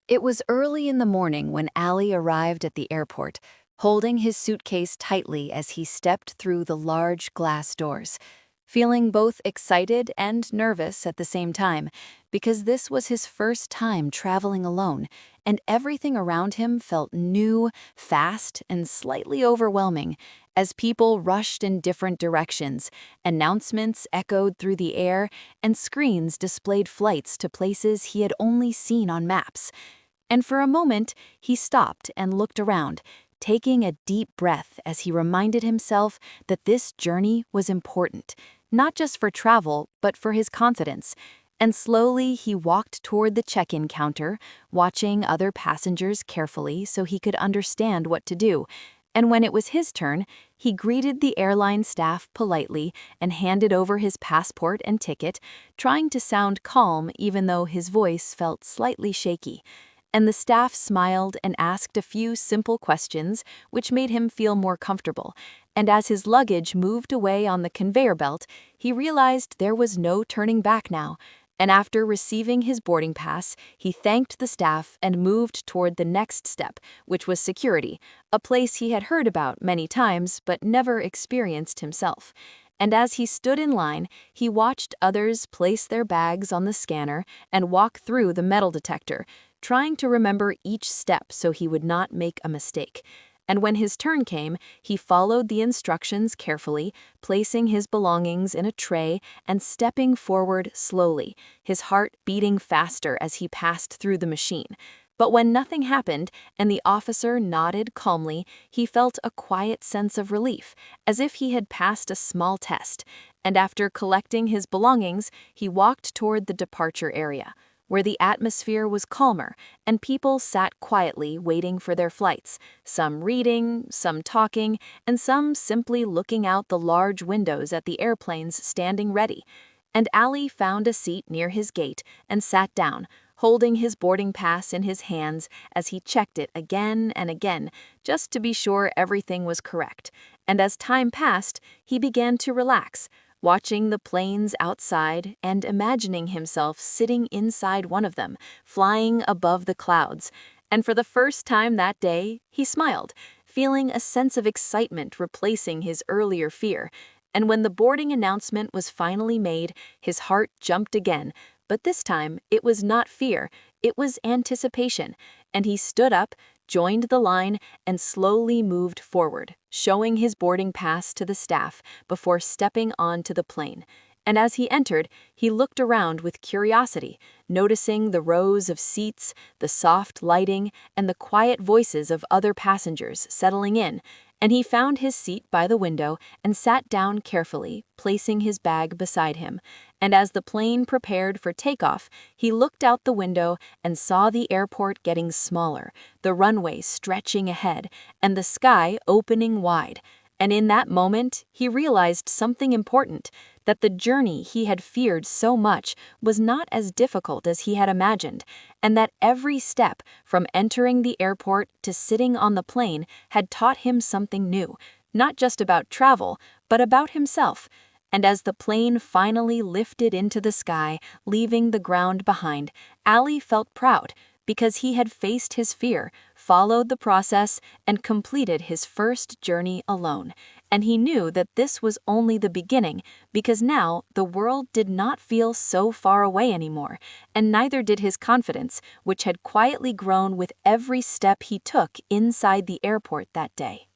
It was early in the morning when Ali arrived at the airport, holding his suitcase tightly as he stepped through the large glass doors, feeling both excited and nervous at the same time, because this was his first time traveling alone, and everything around him felt new, fast, and slightly overwhelming. As people rushed in different directions, announcements echoed through the air, and screens displayed flights to places he had only seen on maps. And for a moment, he stopped and looked around, taking a deep breath as he reminded himself that this journey was important, not just for travel, but for his confidence. And slowly, he walked toward the check-in counter, watching other passengers carefully so he could understand what to do. And when it was his turn, he greeted the airline staff politely and handed over his passport and ticket, trying to sound calm even though his voice felt slightly shaky. And the staff smiled and asked a few simple questions, which made him feel more comfortable. And as his luggage moved away on the conveyor belt, he realized there was no turning back now. And after receiving his boarding pass, he thanked the staff and moved toward the next step, which was security, a place he had heard about many times but never experienced himself. And as he stood in line, he watched others place their bags on the scanner and walk through the metal detector, trying to remember each step so he would not make a mistake. And when his turn came, he followed the instructions carefully, placing his belongings in a tray and stepping forward slowly, his heart beating faster as he passed through the machine. But when nothing happened and the officer nodded calmly, he felt a quiet sense of relief, as if he had passed a small test. And after collecting his belongings, he walked toward the departure area, where the atmosphere was calmer and people sat quietly waiting for their flights, some reading, some talking, and some simply looking out the large windows at the airplanes standing ready. And Ali found a seat near his gate and sat down, holding his boarding pass in his hands as he checked it again and again, just to be sure everything was correct. And as time passed, he began to relax, watching the planes outside and imagining himself sitting inside one of them, flying above the clouds. And for the first time that day, he smiled, feeling a sense of excitement replacing his earlier fear. And when the boarding announcement was finally made, his heart jumped again. But this time, it was not fear, it was anticipation. And he stood up, joined the line, and slowly moved forward, showing his boarding pass to the staff before stepping onto the plane. And as he entered, he looked around with curiosity, noticing the rows of seats, the soft lighting, and the quiet voices of other passengers settling in. And he found his seat by the window and sat down carefully, placing his bag beside him. And as the plane prepared for takeoff, he looked out the window and saw the airport getting smaller, the runway stretching ahead, and the sky opening wide. And in that moment, he realized something important, that the journey he had feared so much was not as difficult as he had imagined, and that every step, from entering the airport to sitting on the plane, had taught him something new, not just about travel, but about himself. And as the plane finally lifted into the sky, leaving the ground behind, Ali felt proud, because he had faced his fear, followed the process, and completed his first journey alone. And he knew that this was only the beginning, because now the world did not feel so far away anymore, and neither did his confidence, which had quietly grown with every step he took inside the airport that day.